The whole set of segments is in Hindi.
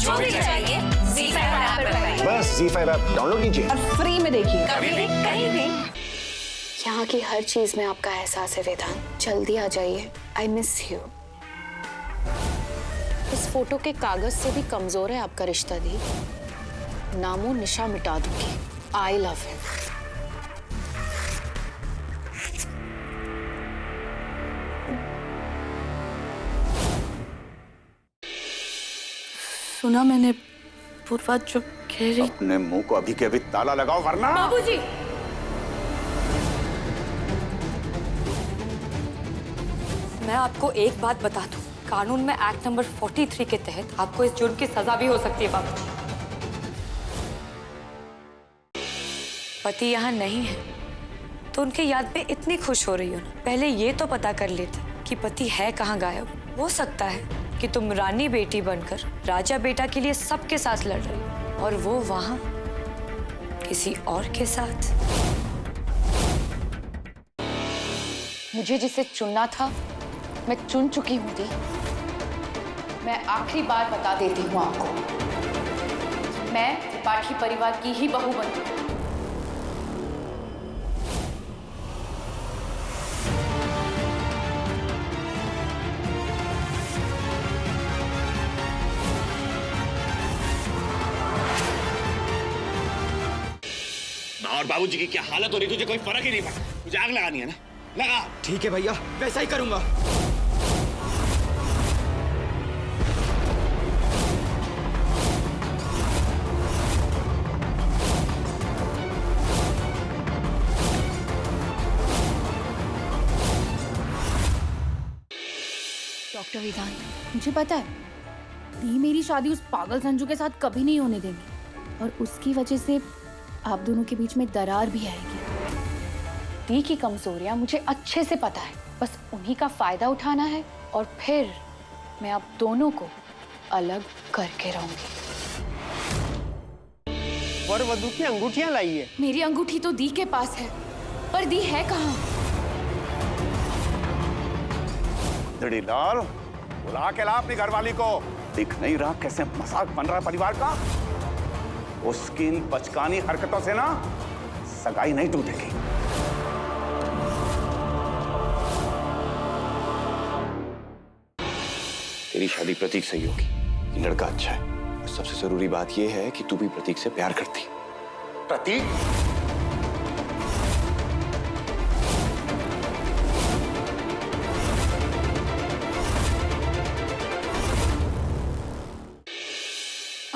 जो भी चाहिए ZEE5 ऐप पर पाइए। बस ZEE5 ऐप डाउनलोड कीजिए और फ्री में देखिए, कभी भी कहीं भी। यहाँ की हर चीज में आपका एहसास है वेदांत। जल्दी आ जाइए, आई मिस यू। इस फोटो के कागज से भी कमजोर है आपका रिश्ता दी। नामो निशा मिटा दूंगी। I love him. सुना मैंने पूर्वा जो कह रही। अपने मुंह को अभी के अभी ताला लगाओ वरना। बाबूजी, मैं आपको एक बात बता दूं, कानून में एक्ट नंबर 43 के तहत आपको इस जुर्म की सजा भी हो सकती है बाबूजी। पति यहाँ नहीं है तो उनके याद में इतनी खुश हो रही हो ना, पहले ये तो पता कर लेते कि पति है कहाँ गायब। हो सकता है कि तुम रानी बेटी बनकर राजा बेटा के लिए सबके साथ लड़ रही हो और वो वहां किसी और के साथ। मुझे जिसे चुनना था मैं चुन चुकी हूँ दी। मैं आखिरी बार बता देती हूँ आपको, मैं त्रिपाठी परिवार की ही बहू बनूंगी। और बाबूजी की क्या हालत हो रही, तुझे कोई फर्क ही नहीं पड़ता। मुझे आग लगानी है ना, लगा। ठीक है भैया, वैसा ही करूंगा। डॉक्टर वेदांत, मुझे पता है दी मेरी शादी उस पागल संजू के साथ कभी नहीं होने देंगी और उसकी वजह से आप दोनों के बीच में दरार भी आएगी। दी की कमजोरियां मुझे अच्छे से पता है, बस उन्हीं का फायदा उठाना है और फिर मैं आप दोनों को अलग करके रहूंगी। वर वधू की अंगूठियां लाई है। मेरी अंगूठी तो दी के पास है, पर दी है कहाँ? लाल, बुला के ला अपनी घरवाली को। दिख नहीं रहा कैसे मजाक बन रहा है परिवार का। उसकी इन बचकानी हरकतों से ना सगाई नहीं टूटेगी। तेरी शादी प्रतीक से ही होगी। ये लड़का अच्छा है और सबसे जरूरी बात यह है कि तू भी प्रतीक से प्यार करती है। प्रतीक,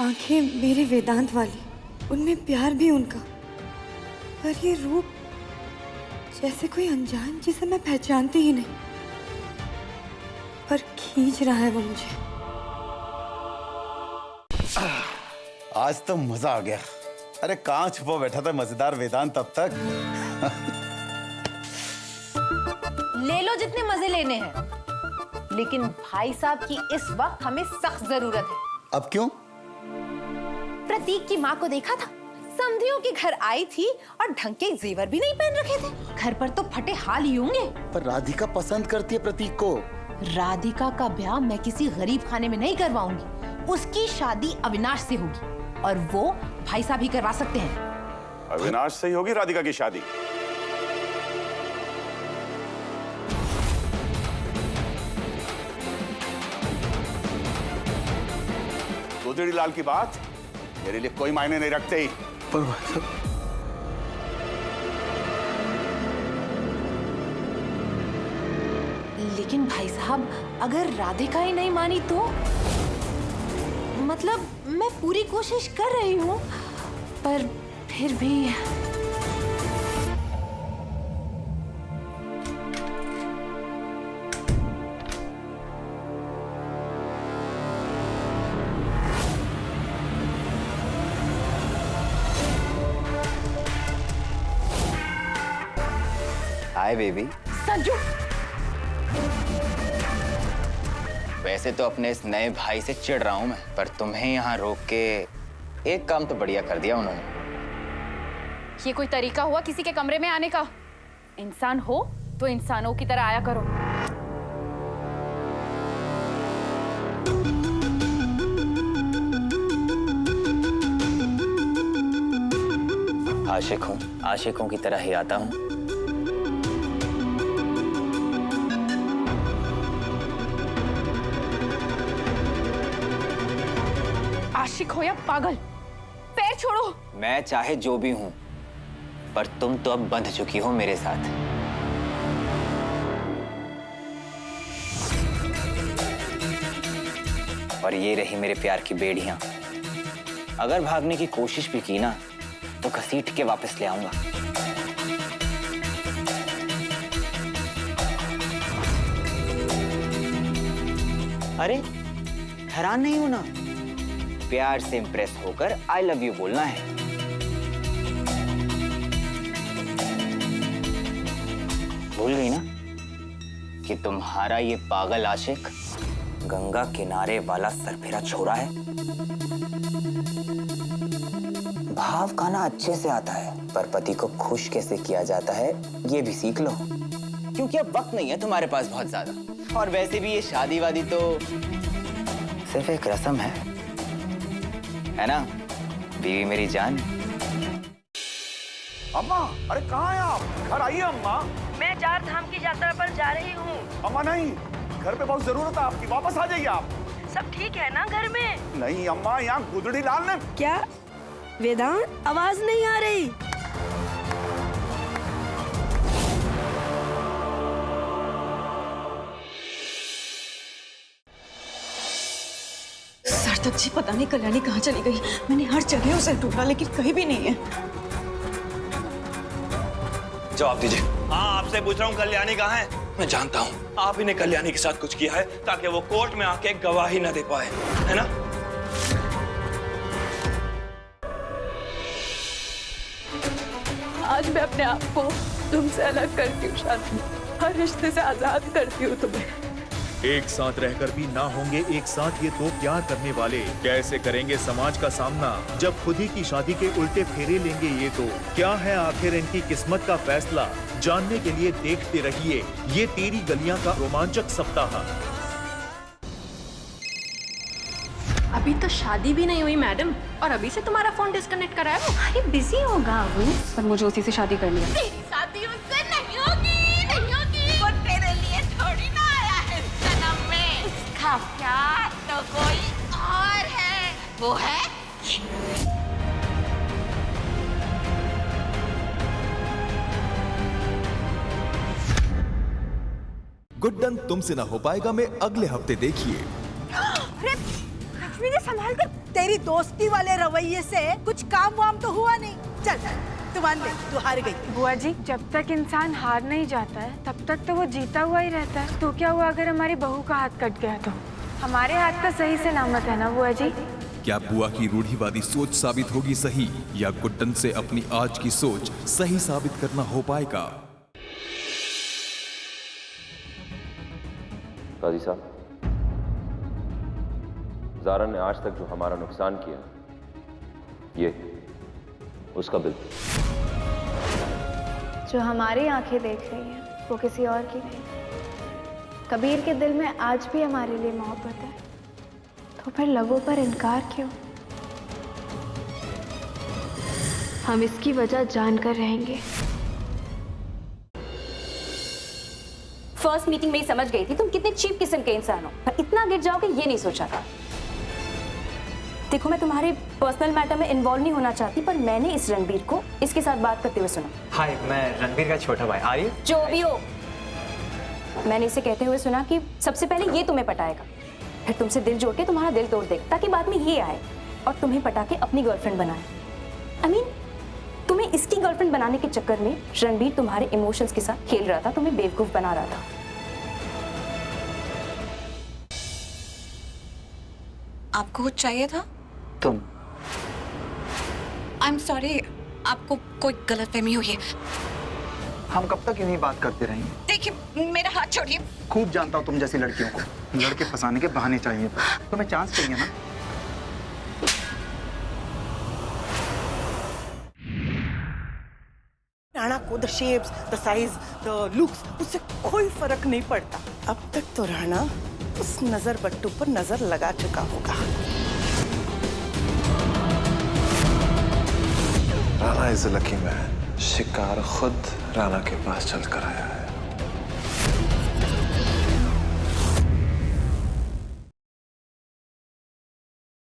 आंखें मेरे वेदांत वाली, उनमें प्यार भी उनका, पर ये रूप जैसे कोई अनजान जिसे मैं पहचानती ही नहीं, पर खींच रहा है वो मुझे। आज तो मजा आ गया। अरे कहाँ छुपा बैठा था मजेदार वेदांत तब तक। ले लो जितने मजे लेने हैं, लेकिन भाई साहब की इस वक्त हमें सख्त जरूरत है। अब क्यों? प्रतीक की माँ को देखा था, समधियों के घर आई थी और ढंग के जेवर भी नहीं पहन रखे थे। घर पर तो फटे हाल ही होंगे। पर राधिका पसंद करती है प्रतीक को। राधिका का ब्याह मैं किसी गरीब खाने में नहीं करवाऊंगी। उसकी शादी अविनाश से होगी और वो भाई साहब ही करवा सकते हैं। अविनाश से ही होगी राधिका की शादी। गोदड़ी लाल की बात मेरे लिए कोई मायने नहीं रखते ही। पर लेकिन भाई साहब, अगर राधिका ही नहीं मानी तो? मतलब मैं पूरी कोशिश कर रही हूँ, पर फिर भी। Hi baby. संजू, वैसे तो अपने इस नए भाई से चिढ़ रहा हूं मैं, पर तुम्हें यहाँ रोक के एक काम तो बढ़िया कर दिया उन्होंने। ये कोई तरीका हुआ किसी के कमरे में आने का? इंसान हो तो इंसानों की तरह आया करो। आशिक हूँ, आशिकों की तरह ही आता हूँ। आशिक हो या पागल, पैर छोड़ो। मैं चाहे जो भी हूँ, पर तुम तो अब बंध चुकी हो मेरे साथ। और ये रही मेरे प्यार की बेड़ियां। अगर भागने की कोशिश भी की ना, तो घसीट के वापस ले आऊंगा। अरे हैरान नहीं होना, प्यार से इंप्रेस होकर आई लव यू बोलना है। भूल गई ना कि तुम्हारा ये पागल आशिक गंगा किनारे वाला सरफिरा छोरा है। भाव खाना अच्छे से आता है, पर पति को खुश कैसे किया जाता है ये भी सीख लो, क्योंकि अब वक्त नहीं है तुम्हारे पास बहुत ज्यादा। और वैसे भी ये शादी वादी तो सिर्फ एक रस्म है ना बीवी मेरी जान। अम्मा, अरे कहाँ हैं आप? घर आइए अम्मा। मैं 4 धाम की यात्रा पर जा रही हूँ। अम्मा नहीं, घर पे बहुत जरूरत है आपकी, वापस आ जाइए आप। सब ठीक है ना घर में? नहीं अम्मा, यहाँ गुदड़ी लाल ने। क्या वेदांत, आवाज नहीं आ रही। सार्थक जी, पता नहीं कल्याणी कहाँ चली गई। मैंने हर जगह उसे ढूंढा लेकिन कहीं भी नहीं है। जवाब दीजिए। हाँ, आपसे पूछ रहा हूँ कल्याणी कहाँ है? मैं जानता हूँ आप ही ने कल्याणी के साथ कुछ किया है ताकि वो कोर्ट में आके गवाही न दे पाए, है ना? आज मैं अपने आप को तुमसे अलग करती हूँ शादी, हर रिश्ते से आजाद करती हूँ तुम्हें। एक साथ रहकर भी ना होंगे एक साथ ये दो प्यार करने वाले, कैसे करेंगे समाज का सामना जब खुद ही की शादी के उल्टे फेरे लेंगे ये तो। क्या है आखिर इनकी किस्मत का फैसला, जानने के लिए देखते रहिए ये तेरी गलियां का रोमांचक सप्ताह। अभी तो शादी भी नहीं हुई मैडम, और अभी से तुम्हारा फोन डिस्कनेक्ट करा है। अरे बिजी होगा वो, पर मुझे उसी से शादी करनी है। तेरी शादी उससे नहीं होगी, नहीं होगी। वो तेरे लिए थोड़ी ना आया है जन्म में। उसका प्यार तो कोई और है, वो है गुड्डन तुमसे ना हो पाएगा में अगले हफ्ते देखिए। लक्ष्मी जी संभाल कर, तेरी दोस्ती वाले रवैये से कुछ काम वाम तो हुआ नहीं। चल तू मान ले, तू हार गई। बुआ जी, जब तक इंसान हार नहीं जाता है तब तक तो वो जीता हुआ ही रहता है। तो क्या हुआ अगर हमारी बहू का हाथ कट गया तो? हमारे हाथ तो सही से नामत है ना बुआ जी? क्या बुआ की रूढ़िवादी सोच साबित होगी सही, या गुड्डन से अपनी आज की सोच सही साबित करना हो पाएगा? काजी साहब, ज़ारा ने आज तक जो हमारा नुकसान किया, ये उसका बिल। जो हमारी आंखें देख रही हैं वो किसी और की नहीं। कबीर के दिल में आज भी हमारे लिए मोहब्बत है, तो फिर लबों पर इनकार क्यों? हम इसकी वजह जानकर रहेंगे। फर्स्ट मीटिंग में ही समझ गई थी तुम कितने चीप किस्म के इंसान हो, पर इतना गिर जाओगे ये नहीं सोचा था। देखो, मैं तुम्हारे पर्सनल मैटर में इन्वॉल्व नहीं होना चाहती, पर मैंने इस रणबीर को इसके साथ बात करते हुए सुना। हाय, मैं रणबीर का छोटा भाई। Are you? जो भी हो, मैंने इसे कहते हुए सुना कि सबसे पहले ये तुम्हें पटाएगा, फिर तुमसे दिल जोड़ के तुम्हारा दिल तोड़ देगा, ताकि बाद में ये आए और तुम्हें पटा के अपनी गर्लफ्रेंड बनाए। आई मीन, तुम्हें इसकी गर्लफ्रेंड बनाने के चक्कर में रणबीर तुम्हारे इमोशंस के साथ खेल रहा था, तुम्हें बेवकूफ बना रहा था। आपको कुछ चाहिए था? तुम? आई एम सॉरी, आपको कोई गलतफहमी हुई है। हम कब तक यूं ही बात करते रहेंगे? देखिए, मेरा हाथ छोड़िए। खूब जानता हूँ तुम जैसी लड़कियों को, लड़के फंसाने के बहाने चाहिए, तुम्हें चांस चाहिए ना। राणा को the shapes, the size, the looks, उससे कोई फर्क नहीं पड़ता। अब तक तो राणा उस नजर बट्टू पर नजर लगा चुका होगा। Rana is a lucky man. शिकार खुद राणा के पास चलकर आया है।